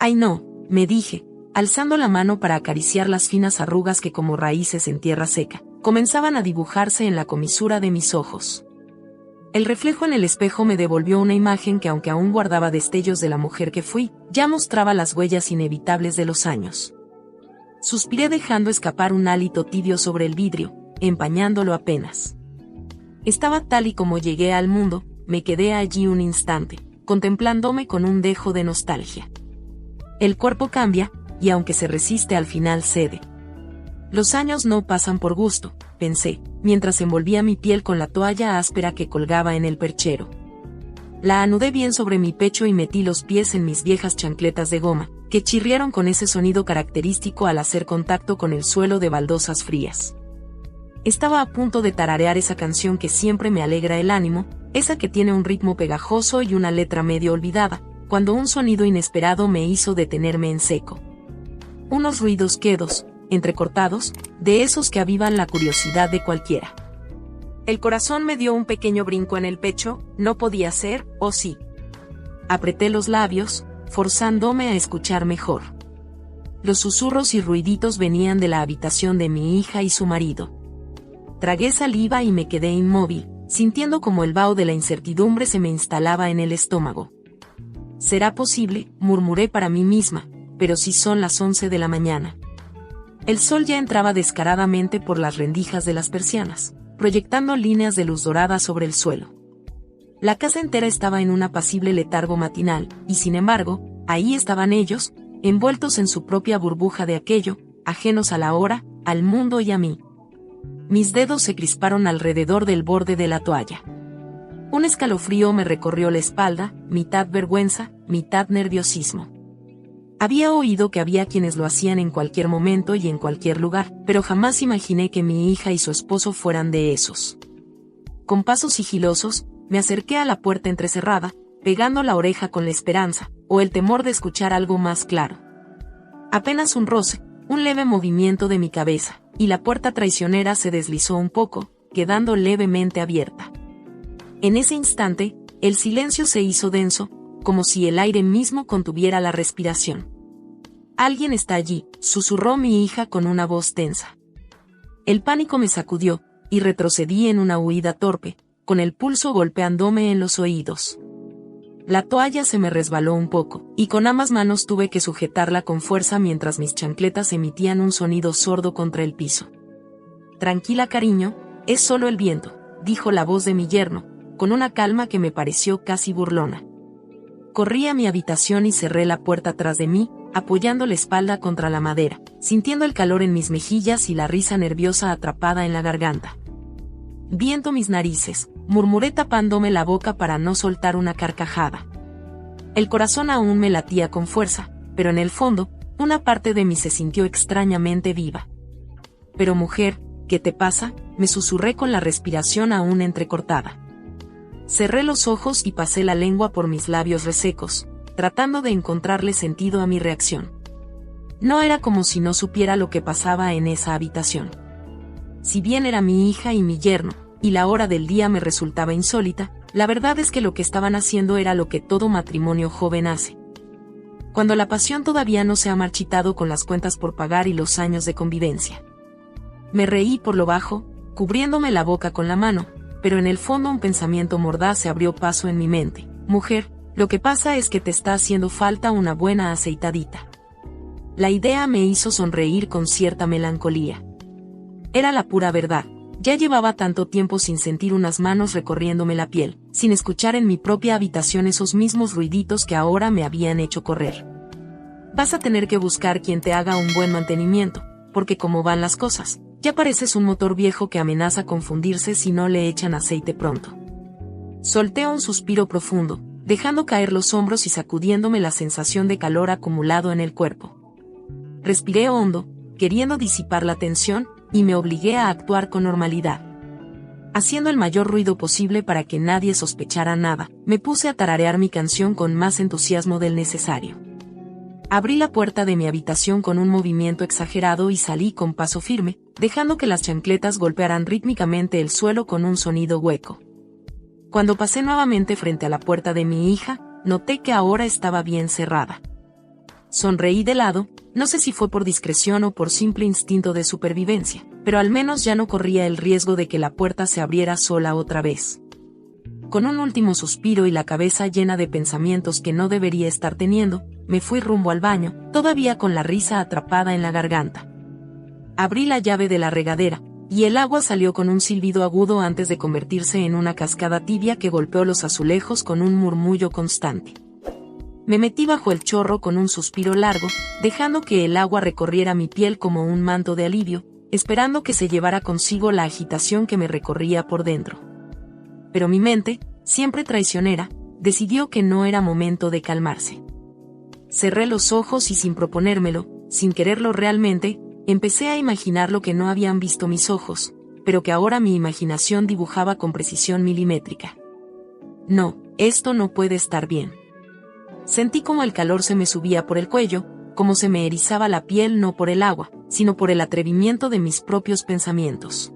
Ay no, me dije, alzando la mano para acariciar las finas arrugas que como raíces en tierra seca, comenzaban a dibujarse en la comisura de mis ojos. El reflejo en el espejo me devolvió una imagen que aunque aún guardaba destellos de la mujer que fui, ya mostraba las huellas inevitables de los años. Suspiré dejando escapar un hálito tibio sobre el vidrio, empañándolo apenas. Estaba tal y como llegué al mundo, me quedé allí un instante, contemplándome con un dejo de nostalgia. El cuerpo cambia, y aunque se resiste al final cede. Los años no pasan por gusto, pensé, mientras envolvía mi piel con la toalla áspera que colgaba en el perchero. La anudé bien sobre mi pecho y metí los pies en mis viejas chancletas de goma, que chirriaron con ese sonido característico al hacer contacto con el suelo de baldosas frías. Estaba a punto de tararear esa canción que siempre me alegra el ánimo, esa que tiene un ritmo pegajoso y una letra medio olvidada, cuando un sonido inesperado me hizo detenerme en seco. Unos ruidos quedos, entrecortados, de esos que avivan la curiosidad de cualquiera. El corazón me dio un pequeño brinco en el pecho, no podía ser, o sí. Apreté los labios, forzándome a escuchar mejor. Los susurros y ruiditos venían de la habitación de mi hija y su marido. Tragué saliva y me quedé inmóvil, sintiendo como el vaho de la incertidumbre se me instalaba en el estómago. «¿Será posible?», murmuré para mí misma, «pero si son las 11 de la mañana». El sol ya entraba descaradamente por las rendijas de las persianas, proyectando líneas de luz dorada sobre el suelo. La casa entera estaba en un apacible letargo matinal, y sin embargo, ahí estaban ellos, envueltos en su propia burbuja de aquello, ajenos a la hora, al mundo y a mí. Mis dedos se crisparon alrededor del borde de la toalla. Un escalofrío me recorrió la espalda, mitad vergüenza, mitad nerviosismo. Había oído que había quienes lo hacían en cualquier momento y en cualquier lugar, pero jamás imaginé que mi hija y su esposo fueran de esos. Con pasos sigilosos, me acerqué a la puerta entrecerrada, pegando la oreja con la esperanza, o el temor de escuchar algo más claro. Apenas un roce, un leve movimiento de mi cabeza, y la puerta traicionera se deslizó un poco, quedando levemente abierta. En ese instante, el silencio se hizo denso, como si el aire mismo contuviera la respiración. «Alguien está allí», susurró mi hija con una voz tensa. El pánico me sacudió, y retrocedí en una huida torpe, con el pulso golpeándome en los oídos. La toalla se me resbaló un poco, y con ambas manos tuve que sujetarla con fuerza mientras mis chancletas emitían un sonido sordo contra el piso. «Tranquila, cariño, es solo el viento», dijo la voz de mi yerno, con una calma que me pareció casi burlona. Corrí a mi habitación y cerré la puerta tras de mí, apoyando la espalda contra la madera, sintiendo el calor en mis mejillas y la risa nerviosa atrapada en la garganta. «Viento mis narices», murmuré tapándome la boca para no soltar una carcajada. El corazón aún me latía con fuerza, pero en el fondo, una parte de mí se sintió extrañamente viva. «Pero mujer, ¿qué te pasa?», me susurré con la respiración aún entrecortada. Cerré los ojos y pasé la lengua por mis labios resecos, tratando de encontrarle sentido a mi reacción. No era como si no supiera lo que pasaba en esa habitación. Si bien era mi hija y mi yerno, y la hora del día me resultaba insólita, la verdad es que lo que estaban haciendo era lo que todo matrimonio joven hace. Cuando la pasión todavía no se ha marchitado con las cuentas por pagar y los años de convivencia. Me reí por lo bajo, cubriéndome la boca con la mano, pero en el fondo un pensamiento mordaz se abrió paso en mi mente. «Mujer, lo que pasa es que te está haciendo falta una buena aceitadita». La idea me hizo sonreír con cierta melancolía. Era la pura verdad. Ya llevaba tanto tiempo sin sentir unas manos recorriéndome la piel, sin escuchar en mi propia habitación esos mismos ruiditos que ahora me habían hecho correr. «Vas a tener que buscar quien te haga un buen mantenimiento, porque como van las cosas, ya pareces un motor viejo que amenaza confundirse si no le echan aceite pronto». Solté un suspiro profundo, dejando caer los hombros y sacudiéndome la sensación de calor acumulado en el cuerpo. Respiré hondo, queriendo disipar la tensión, y me obligué a actuar con normalidad. Haciendo el mayor ruido posible para que nadie sospechara nada, me puse a tararear mi canción con más entusiasmo del necesario. Abrí la puerta de mi habitación con un movimiento exagerado y salí con paso firme, dejando que las chancletas golpearan rítmicamente el suelo con un sonido hueco. Cuando pasé nuevamente frente a la puerta de mi hija, noté que ahora estaba bien cerrada. Sonreí de lado, no sé si fue por discreción o por simple instinto de supervivencia, pero al menos ya no corría el riesgo de que la puerta se abriera sola otra vez. Con un último suspiro y la cabeza llena de pensamientos que no debería estar teniendo, me fui rumbo al baño, todavía con la risa atrapada en la garganta. Abrí la llave de la regadera, y el agua salió con un silbido agudo antes de convertirse en una cascada tibia que golpeó los azulejos con un murmullo constante. Me metí bajo el chorro con un suspiro largo, dejando que el agua recorriera mi piel como un manto de alivio, esperando que se llevara consigo la agitación que me recorría por dentro. Pero mi mente, siempre traicionera, decidió que no era momento de calmarse. Cerré los ojos y sin proponérmelo, sin quererlo realmente, empecé a imaginar lo que no habían visto mis ojos, pero que ahora mi imaginación dibujaba con precisión milimétrica. No, esto no puede estar bien. Sentí como el calor se me subía por el cuello, como se me erizaba la piel no por el agua, sino por el atrevimiento de mis propios pensamientos.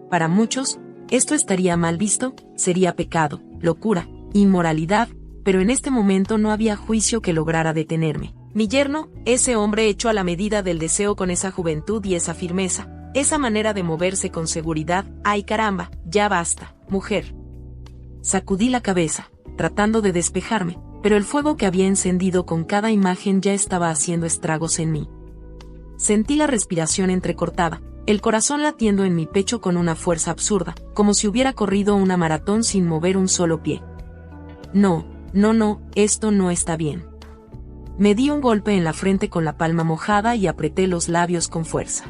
Para muchos, esto estaría mal visto, sería pecado, locura, inmoralidad, pero en este momento no había juicio que lograra detenerme. Mi yerno, ese hombre hecho a la medida del deseo con esa juventud y esa firmeza, esa manera de moverse con seguridad, ¡ay caramba, ya basta, mujer! Sacudí la cabeza, tratando de despejarme, pero el fuego que había encendido con cada imagen ya estaba haciendo estragos en mí. Sentí la respiración entrecortada, el corazón latiendo en mi pecho con una fuerza absurda, como si hubiera corrido una maratón sin mover un solo pie. No, esto no está bien. Me di un golpe en la frente con la palma mojada y apreté los labios con fuerza.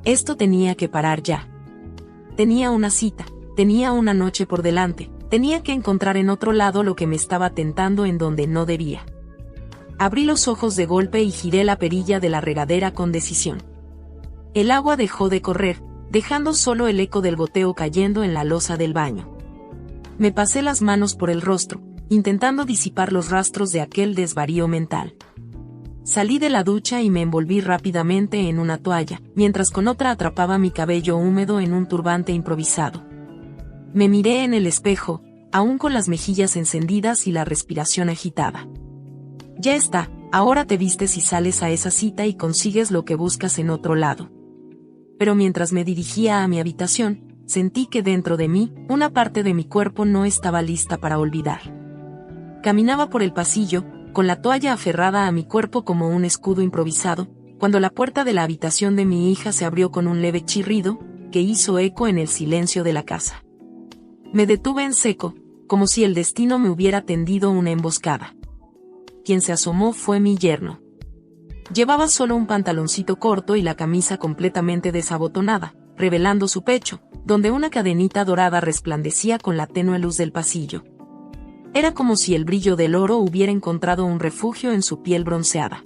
Esto tenía que parar ya. Tenía una cita, tenía una noche por delante, tenía que encontrar en otro lado lo que me estaba tentando en donde no debía. Abrí los ojos de golpe y giré la perilla de la regadera con decisión. El agua dejó de correr, dejando solo el eco del goteo cayendo en la loza del baño. Me pasé las manos por el rostro, intentando disipar los rastros de aquel desvarío mental. Salí de la ducha y me envolví rápidamente en una toalla, mientras con otra atrapaba mi cabello húmedo en un turbante improvisado. Me miré en el espejo, aún con las mejillas encendidas y la respiración agitada. Ya está, ahora te vistes y sales a esa cita y consigues lo que buscas en otro lado. Pero mientras me dirigía a mi habitación, sentí que dentro de mí, una parte de mi cuerpo no estaba lista para olvidar. Caminaba por el pasillo, con la toalla aferrada a mi cuerpo como un escudo improvisado, cuando la puerta de la habitación de mi hija se abrió con un leve chirrido, que hizo eco en el silencio de la casa. Me detuve en seco, como si el destino me hubiera tendido una emboscada. Quien se asomó fue mi yerno. Llevaba solo un pantaloncito corto y la camisa completamente desabotonada, revelando su pecho, donde una cadenita dorada resplandecía con la tenue luz del pasillo. Era como si el brillo del oro hubiera encontrado un refugio en su piel bronceada.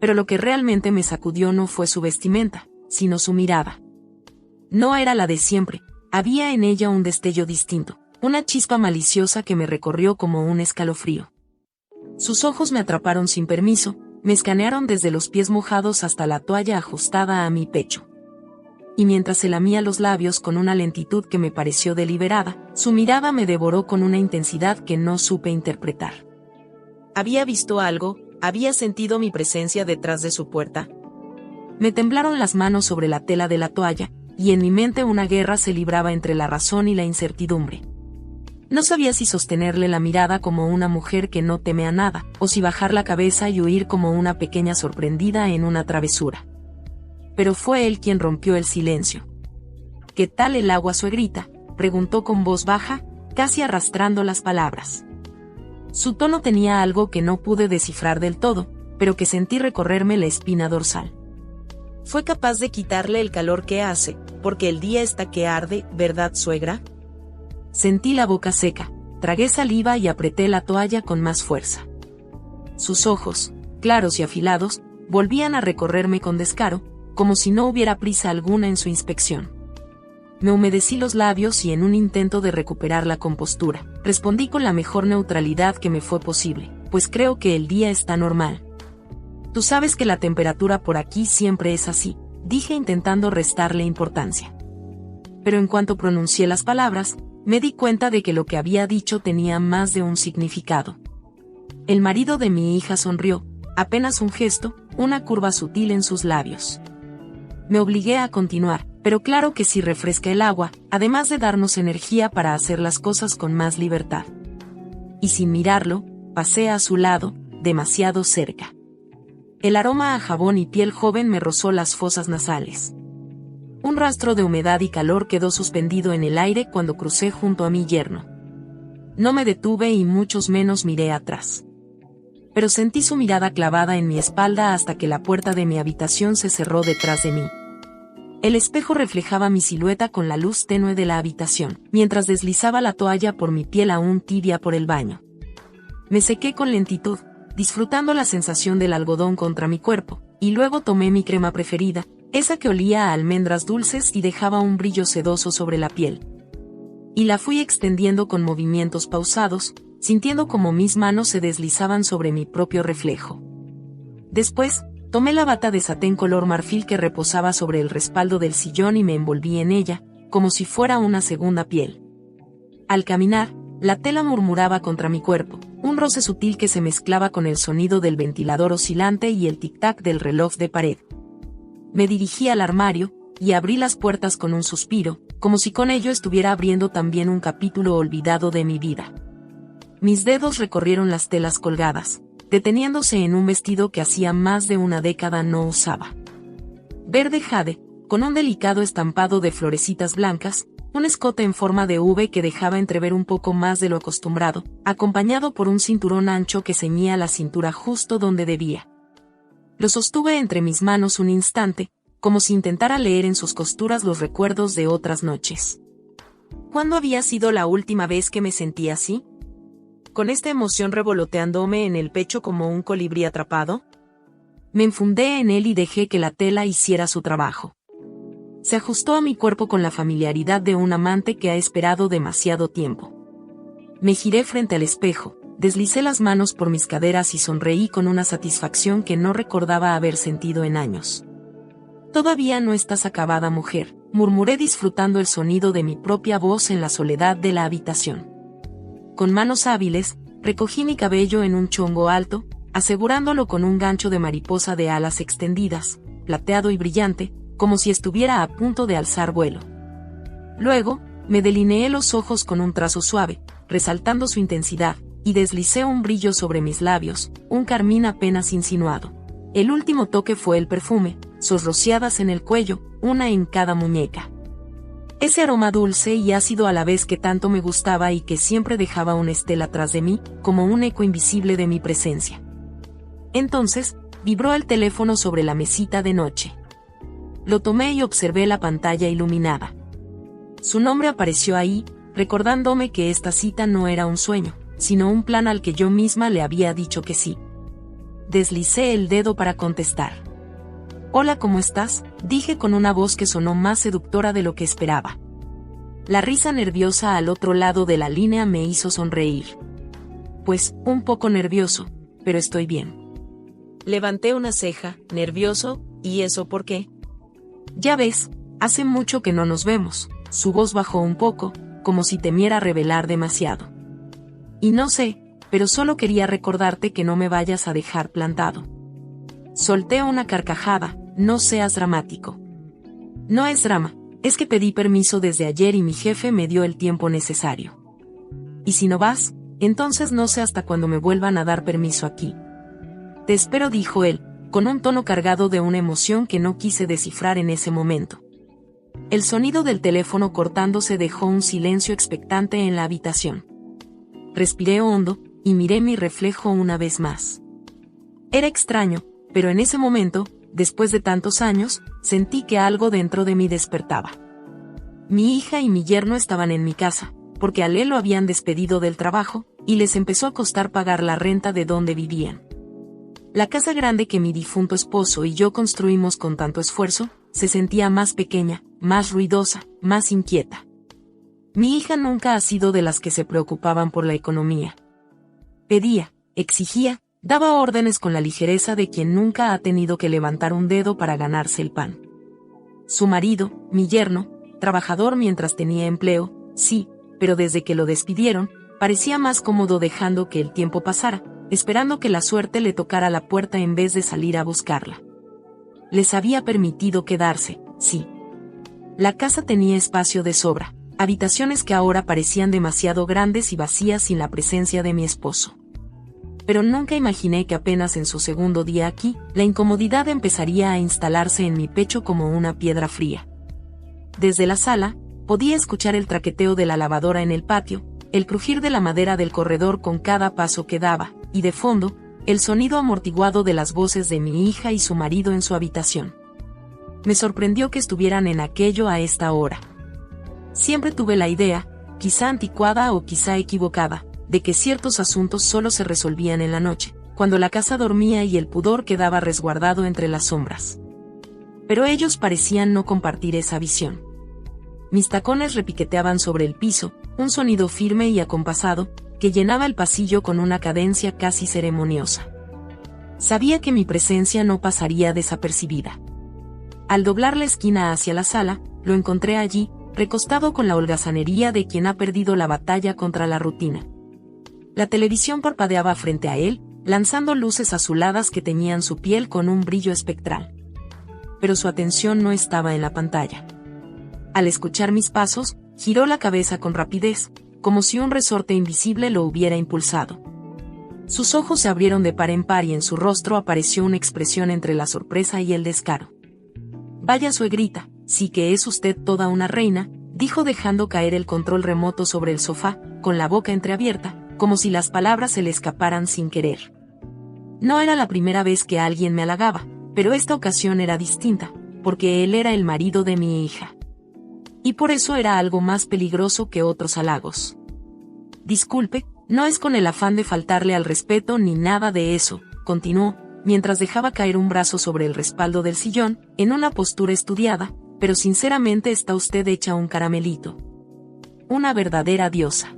Pero lo que realmente me sacudió no fue su vestimenta, sino su mirada. No era la de siempre, había en ella un destello distinto, una chispa maliciosa que me recorrió como un escalofrío. Sus ojos me atraparon sin permiso, me escanearon desde los pies mojados hasta la toalla ajustada a mi pecho. Y mientras se lamía los labios con una lentitud que me pareció deliberada, su mirada me devoró con una intensidad que no supe interpretar. ¿Había visto algo? ¿Había sentido mi presencia detrás de su puerta? Me temblaron las manos sobre la tela de la toalla, y en mi mente una guerra se libraba entre la razón y la incertidumbre. No sabía si sostenerle la mirada como una mujer que no teme a nada, o si bajar la cabeza y huir como una pequeña sorprendida en una travesura. Pero fue él quien rompió el silencio. ¿Qué tal el agua, suegrita?, preguntó con voz baja, casi arrastrando las palabras. Su tono tenía algo que no pude descifrar del todo, pero que sentí recorrerme la espina dorsal. Fue capaz de quitarle el calor que hace, porque el día está que arde, ¿verdad, suegra? Sentí la boca seca, tragué saliva y apreté la toalla con más fuerza. Sus ojos, claros y afilados, volvían a recorrerme con descaro, como si no hubiera prisa alguna en su inspección. Me humedecí los labios y en un intento de recuperar la compostura, respondí con la mejor neutralidad que me fue posible, pues creo que el día está normal. Tú sabes que la temperatura por aquí siempre es así, dije intentando restarle importancia. Pero en cuanto pronuncié las palabras, me di cuenta de que lo que había dicho tenía más de un significado. El marido de mi hija sonrió, apenas un gesto, una curva sutil en sus labios. Me obligué a continuar, pero claro que sí refresca el agua, además de darnos energía para hacer las cosas con más libertad. Y sin mirarlo, pasé a su lado, demasiado cerca. El aroma a jabón y piel joven me rozó las fosas nasales. Un rastro de humedad y calor quedó suspendido en el aire cuando crucé junto a mi yerno. No me detuve y muchos menos miré atrás. Pero sentí su mirada clavada en mi espalda hasta que la puerta de mi habitación se cerró detrás de mí. El espejo reflejaba mi silueta con la luz tenue de la habitación, mientras deslizaba la toalla por mi piel aún tibia por el baño. Me sequé con lentitud, disfrutando la sensación del algodón contra mi cuerpo, y luego tomé mi crema preferida, esa que olía a almendras dulces y dejaba un brillo sedoso sobre la piel. Y la fui extendiendo con movimientos pausados, sintiendo como mis manos se deslizaban sobre mi propio reflejo. Después, tomé la bata de satén color marfil que reposaba sobre el respaldo del sillón y me envolví en ella, como si fuera una segunda piel. Al caminar, la tela murmuraba contra mi cuerpo, un roce sutil que se mezclaba con el sonido del ventilador oscilante y el tic-tac del reloj de pared. Me dirigí al armario, y abrí las puertas con un suspiro, como si con ello estuviera abriendo también un capítulo olvidado de mi vida. Mis dedos recorrieron las telas colgadas, deteniéndose en un vestido que hacía más de una década no usaba. Verde jade, con un delicado estampado de florecitas blancas, un escote en forma de V que dejaba entrever un poco más de lo acostumbrado, acompañado por un cinturón ancho que ceñía la cintura justo donde debía. Lo sostuve entre mis manos un instante, como si intentara leer en sus costuras los recuerdos de otras noches. ¿Cuándo había sido la última vez que me sentí así? ¿Con esta emoción revoloteándome en el pecho como un colibrí atrapado? Me enfundé en él y dejé que la tela hiciera su trabajo. Se ajustó a mi cuerpo con la familiaridad de un amante que ha esperado demasiado tiempo. Me giré frente al espejo, deslicé las manos por mis caderas y sonreí con una satisfacción que no recordaba haber sentido en años. «Todavía no estás acabada, mujer», murmuré disfrutando el sonido de mi propia voz en la soledad de la habitación. Con manos hábiles, recogí mi cabello en un chongo alto, asegurándolo con un gancho de mariposa de alas extendidas, plateado y brillante, como si estuviera a punto de alzar vuelo. Luego, me delineé los ojos con un trazo suave, resaltando su intensidad, y deslicé un brillo sobre mis labios, un carmín apenas insinuado. El último toque fue el perfume, sus rociadas en el cuello, una en cada muñeca. Ese aroma dulce y ácido a la vez que tanto me gustaba y que siempre dejaba una estela tras de mí, como un eco invisible de mi presencia. Entonces, vibró el teléfono sobre la mesita de noche. Lo tomé y observé la pantalla iluminada. Su nombre apareció ahí, recordándome que esta cita no era un sueño, sino un plan al que yo misma le había dicho que sí. Deslicé el dedo para contestar. «Hola, ¿cómo estás?», dije con una voz que sonó más seductora de lo que esperaba. La risa nerviosa al otro lado de la línea me hizo sonreír. «Pues, un poco nervioso, pero estoy bien». Levanté una ceja, nervioso, ¿y eso por qué? «Ya ves, hace mucho que no nos vemos», su voz bajó un poco, como si temiera revelar demasiado. «Y no sé, pero solo quería recordarte que no me vayas a dejar plantado». Solté una carcajada, «No seas dramático». «No es drama, es que pedí permiso desde ayer y mi jefe me dio el tiempo necesario. Y si no vas, entonces no sé hasta cuándo me vuelvan a dar permiso aquí». «Te espero», dijo él, con un tono cargado de una emoción que no quise descifrar en ese momento. El sonido del teléfono cortándose dejó un silencio expectante en la habitación. Respiré hondo, y miré mi reflejo una vez más. Era extraño, pero en ese momento, después de tantos años, sentí que algo dentro de mí despertaba. Mi hija y mi yerno estaban en mi casa, porque a él lo habían despedido del trabajo, y les empezó a costar pagar la renta de donde vivían. La casa grande que mi difunto esposo y yo construimos con tanto esfuerzo, se sentía más pequeña, más ruidosa, más inquieta. Mi hija nunca ha sido de las que se preocupaban por la economía. Pedía, exigía, daba órdenes con la ligereza de quien nunca ha tenido que levantar un dedo para ganarse el pan. Su marido, mi yerno, trabajador mientras tenía empleo, sí, pero desde que lo despidieron, parecía más cómodo dejando que el tiempo pasara, esperando que la suerte le tocara la puerta en vez de salir a buscarla. Les había permitido quedarse, sí. La casa tenía espacio de sobra, habitaciones que ahora parecían demasiado grandes y vacías sin la presencia de mi esposo. Pero nunca imaginé que apenas en su segundo día aquí, la incomodidad empezaría a instalarse en mi pecho como una piedra fría. Desde la sala, podía escuchar el traqueteo de la lavadora en el patio, el crujir de la madera del corredor con cada paso que daba, y de fondo, el sonido amortiguado de las voces de mi hija y su marido en su habitación. Me sorprendió que estuvieran en aquello a esta hora. Siempre tuve la idea, quizá anticuada o quizá equivocada, de que ciertos asuntos solo se resolvían en la noche, cuando la casa dormía y el pudor quedaba resguardado entre las sombras. Pero ellos parecían no compartir esa visión. Mis tacones repiqueteaban sobre el piso, un sonido firme y acompasado, que llenaba el pasillo con una cadencia casi ceremoniosa. Sabía que mi presencia no pasaría desapercibida. Al doblar la esquina hacia la sala, lo encontré allí, recostado con la holgazanería de quien ha perdido la batalla contra la rutina. La televisión parpadeaba frente a él, lanzando luces azuladas que teñían su piel con un brillo espectral. Pero su atención no estaba en la pantalla. Al escuchar mis pasos, giró la cabeza con rapidez, como si un resorte invisible lo hubiera impulsado. Sus ojos se abrieron de par en par y en su rostro apareció una expresión entre la sorpresa y el descaro. «Vaya suegrita, sí que es usted toda una reina», dijo dejando caer el control remoto sobre el sofá, con la boca entreabierta, como si las palabras se le escaparan sin querer. No era la primera vez que alguien me halagaba, pero esta ocasión era distinta, porque él era el marido de mi hija. Y por eso era algo más peligroso que otros halagos. «Disculpe, no es con el afán de faltarle al respeto ni nada de eso», continuó, mientras dejaba caer un brazo sobre el respaldo del sillón, en una postura estudiada, «pero sinceramente está usted hecha un caramelito. Una verdadera diosa».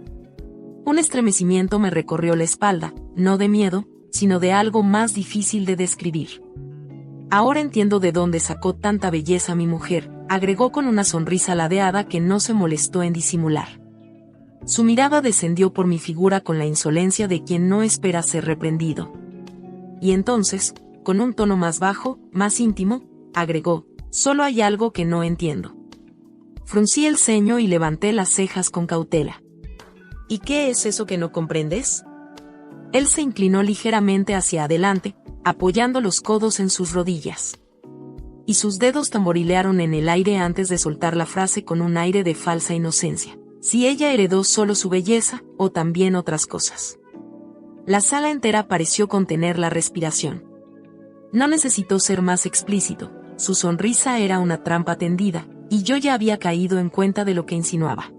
Un estremecimiento me recorrió la espalda, no de miedo, sino de algo más difícil de describir. «Ahora entiendo de dónde sacó tanta belleza mi mujer», agregó con una sonrisa ladeada que no se molestó en disimular. Su mirada descendió por mi figura con la insolencia de quien no espera ser reprendido. Y entonces, con un tono más bajo, más íntimo, agregó: «Solo hay algo que no entiendo». Fruncí el ceño y levanté las cejas con cautela. «¿Y qué es eso que no comprendes?». Él se inclinó ligeramente hacia adelante, apoyando los codos en sus rodillas. Y sus dedos tamborilearon en el aire antes de soltar la frase con un aire de falsa inocencia. Si ella heredó solo su belleza, o también otras cosas. La sala entera pareció contener la respiración. No necesitó ser más explícito, su sonrisa era una trampa tendida, y yo ya había caído en cuenta de lo que insinuaba.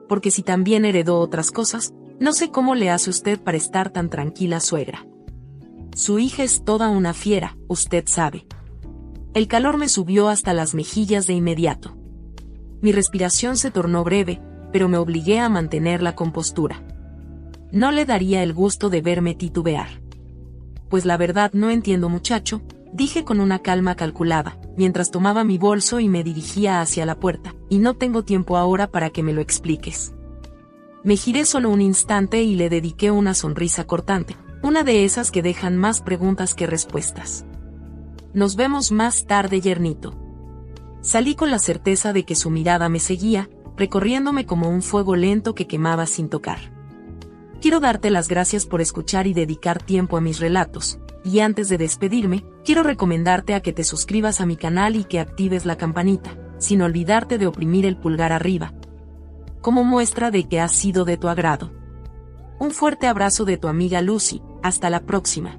Porque si también heredó otras cosas, no sé cómo le hace usted para estar tan tranquila, suegra. Su hija es toda una fiera, usted sabe. El calor me subió hasta las mejillas de inmediato. Mi respiración se tornó breve, pero me obligué a mantener la compostura. No le daría el gusto de verme titubear. Pues la verdad no entiendo, muchacho, dije con una calma calculada, mientras tomaba mi bolso y me dirigía hacia la puerta, y no tengo tiempo ahora para que me lo expliques. Me giré solo un instante y le dediqué una sonrisa cortante, una de esas que dejan más preguntas que respuestas. «Nos vemos más tarde, yernito». Salí con la certeza de que su mirada me seguía, recorriéndome como un fuego lento que quemaba sin tocar. Quiero darte las gracias por escuchar y dedicar tiempo a mis relatos, y antes de despedirme, quiero recomendarte a que te suscribas a mi canal y que actives la campanita, sin olvidarte de oprimir el pulgar arriba, como muestra de que ha sido de tu agrado. Un fuerte abrazo de tu amiga Lucy, hasta la próxima.